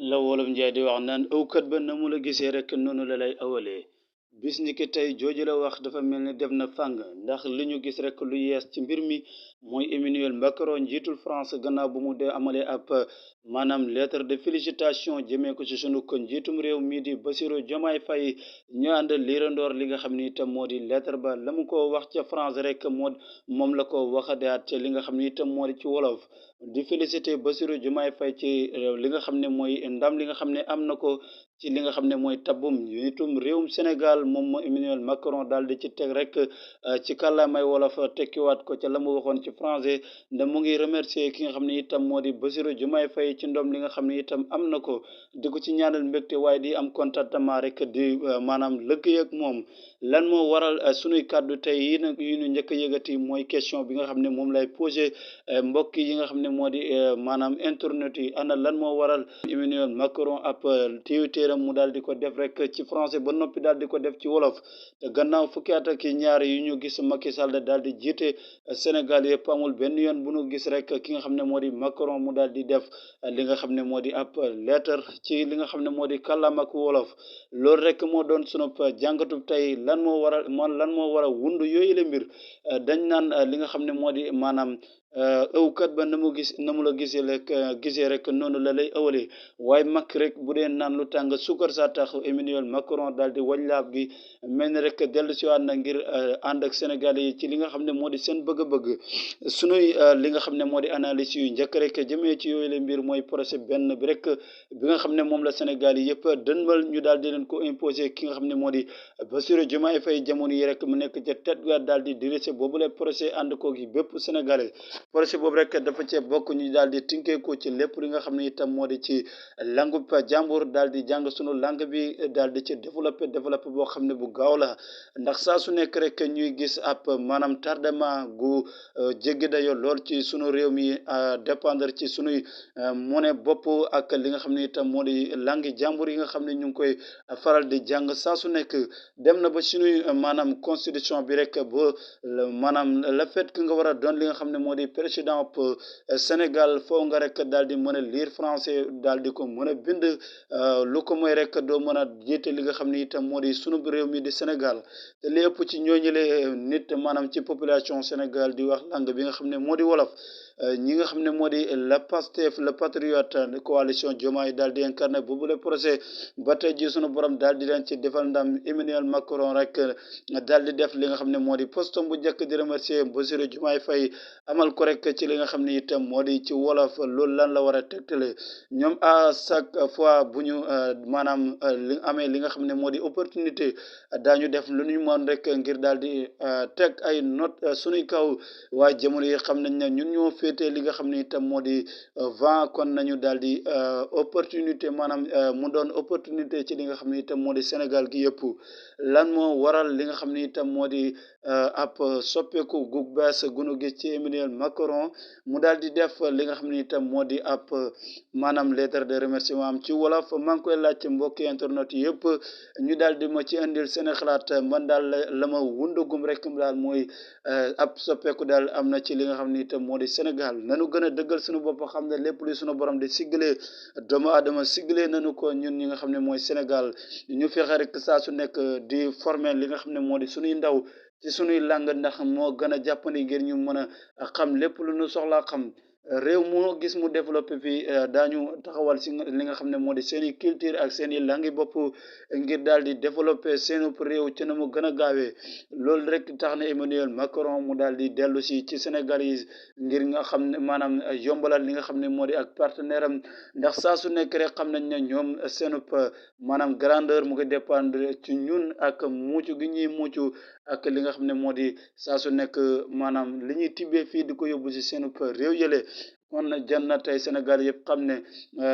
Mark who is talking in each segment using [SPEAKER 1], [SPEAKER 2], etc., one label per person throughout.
[SPEAKER 1] la wolof njaay di wax naan ëwkat ba na mu la gisee rek noonu la lay awalee bis ni ki tey jooju la wax dafa mel ni dem na fàng ndax li ñu gis rek lu yees ci mbir mi mooy Emmanuel Macron njiitul France gannaaw bu mu dee amalee ab maanaam lettre de félicitation jëmee ko ci sunu ko njiitum réew mii di Bassirou Diomaye Faye ñu ànd liirandoor li nga xam ni itam moo di lettre ba la mu ko wax ca France rek moom la ko waxadaat li nga xam ni itam moo di ci wolof di félicité Bassirou Diomaye Faye ci li nga xam ne mooy ndam li nga xam ne am na ko ci li nga xam ne mooy tabbum njiitum réewum Sénégal moom Emmanuel Macron daal di ci teg rek ci kàllaamay wolof tekkiwaat ko ca la mu waxoon ci français nda mu ngi remercier ki nga xam ne itam moo di Bassirou Diomaye Faye ci ndom li nga xam ne itam am na ko di ko ci ñaanal mbégte waaye di am contentement rek di maanaam lëggéey ak moom lan moo waral sunuy kàddu tey yi nag yi ñu njëkk a yëgati mooy question bi nga xam ne moom lay posé mbokk yi nga xam ne moo di maanaam internet yi ana lan moo waral Emmanuel Macron ab tiwtéeram mu daal di ko def rek ci français ba noppi daal di ko def ci wolof te gannaaw fukki at ak ñaar yu ñu gis Macky Sall daal di jiite Sénégal yëpp amul benn yoon bu ñu gis rek ki nga xam ne moo di Macron mu daal di def li nga xam ne moo di ab lettre ci li nga xam ne moo di kàllaam ak wolof loolu rek moo doon sunu jàngatu tey lan moo waral lan moo war a wund yooyu la mbir dañ naan li nga xam ne moo di maanaam ëwkat ba na mu gis na mu la gisee rek noonu la lay ëwalee waaye mag rek bu dee naan lu tàng suukar saa tax Emmanuel Macron daal di wañ laab gi mel ni rek dellu si waat na ngir ànd ak Sénégalais yi ci li nga xam ne moo di seen bëgg-bëgg sunuy li nga xam ne moo di analyse yu njëkk rek jëmee ci yooyu la mbir mooy procès benn bi rek bi nga xam ne moom la Sénégal yi yëpp dënmal ñu daal di leen ko imposer ki nga xam ne moo di Bassirou Diomaye Faye jamono yi rek mu nekk ca tête ga daal di diriger boobule procès ànd ko gi bépp Sénégalais procès boobu rek dafa cee bokk ñu daal di tinkeeku ci lépp li nga xam ne itam moo di ci langu jàmbur daal di jàng sunu langue bi daal di ci développé boo xam ne bu gaaw la ndax saa su nekk rek ñuy gis ab maanaam tardement gu jéggi dayo lool ci sunu réew mi dépendre ci sunuy monnaie bopp ak li nga xam ne itam moo di langue jàmbur yi nga xam ne ñu ngi koy faral di jàng saa su nekk dem na ba sunuy maanaam constitution bi rek ba maanaam le fait que nga war a doon li nga xam ne moo di président Sénégal foo nga rek daal di mën a lire français daal di ko mën a bind lu ko mooy rek doo mën a jiite li nga xam ne itam moo di sunu réew mi di Sénégal te li ëpp ci ñooñule nit maanaam ci population Sénégal di wax langue bi nga xam ne moo di wolof ñi nga xam ne moo di la Pastef le patriote coalition Diomaye daal di incarné boobu le procès ba tey ji sunu borom daal di leen ci defal ndam Emmanuel Macron rek daal di def li nga xam ne moo di postom bu njëkk di remercier Bassirou Diomaye Faye amal ko rek ci li nga xam ne itam moo di ci wolof loolu lan la war a tegtale ñoom à chaque fois bu ñu maanaam li amee li nga xam ne moo di opportunité daañu def lu ñu mën rek ngir daal di teg ay note sunuy kaw waaye jamono yi xam nañ ne ñun ñoo féetee li nga xam ne itam moo di vent kon nañu daal di opportunité maanaam mu doon opportunité ci li nga xam ne itam moo di Sénégal gi yëpp lan moo waral li nga xam ne itam moo di ab soppeeku gu bees gunu gis ci Emmanuel Macron mu daal di def li nga xam ne itam moo di ab maanaam lettre de remerciement am ci wolof maa ngi koy laaj mbokki internet yëpp ñu daal di ma ci indil seen xalaat man daal la ma wundagum rek daal mooy ab soppeeku daal am na ci li nga xam ne itam moo di Sénégal nanu gën a dëggal suñu bopp xam ne lépp li suñu borom di siggalee doomu aadama siggalee nanu ko ñun ñi nga xam ne mooy Sénégal ñu fexe rek saa su nekk di former li nga xam ne moo di suñuy ndaw ci sunuy langue ndax moo gën a jàppandi ngir ñu mën a xam lépp lu ñu soxlaa xam réew moo gis mu développé fii daañu taxawal si li nga xam ne moo di seen i culture ak seen i langue bopp ngir daal di développé seenu réew ci na mu gën a gaawee loolu rek tax na Emmanuel Macron mu daal di dellu si ci Sénégal yi ngir nga xam ne maanaam yombalal li nga xam ne moo di ak partenaire am ndax saa su nekk rek xam nañ ne ñoom seenu maanaam grandeur mu ngi dépendre ci ñun ak muucu gi ñuy muucu ak li nga xam ne moo di saa su nekk maanaam li ñuy tibbee fii di ko yóbbu si seenu réew yële kon jan na tey Sénégal yëpp xam ne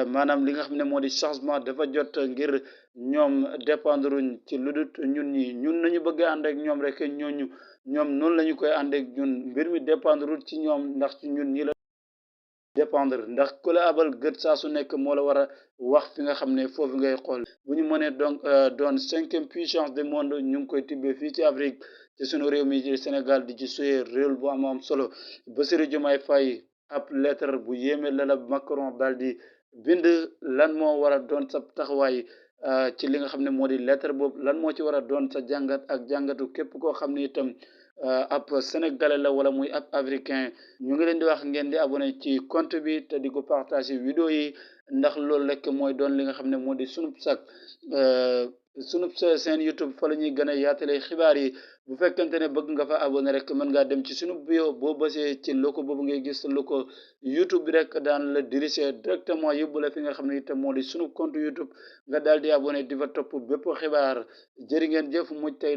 [SPEAKER 1] maanaam li nga xam ne moo di changement dafa jot ngir ñoom dépendre ci lu dut ñun ñun nañu bëgg a ànd ak ñoom rek ñoom noonu la ñu koy ànd ak ñun mbir mi dépendre ci ñoom ndax ci ñun ñi la dépendre ndax ku la abal gët saa su nekk moo la war a wax fi nga xam ne foofu ngay xool bu ñu mënee donc doon 5e puissance du monde ñu ngi koy tibbee fii ci Afrique ci sunu réew mi ci Sénégal di ci suyee rôle bu am solo Bassirou Diomaye Faye ab lettre bu yéeme la Macron daal di bind lan moo war a doon sa taxawaay ci li nga xam ne moo di lettre boobu lan moo ci war a doon sa jàngat ak jàngatu képp koo xam ne itam ab sénégalais la wala muy ab africain ñu ngi leen di wax ngeen di abonné ci compte bi te di ko partager vidéo yi ndax loolu rek mooy doon li nga xam ne moo di sunub sak sunub seen YouTube fa la ñuy gën a yaatalee xibaar yi bu fekkente ne bëgg nga fa abonné rek mën ngaa dem ci sunub bio boo bësee ci loko boobu ngay gis loko YouTube bi rek daan la diriger directement yóbbu la fi nga xam ne itam moo di sunub compte YouTube nga daal di abonné di fa topp bépp xibaar jërë ngeen jëf mujj tey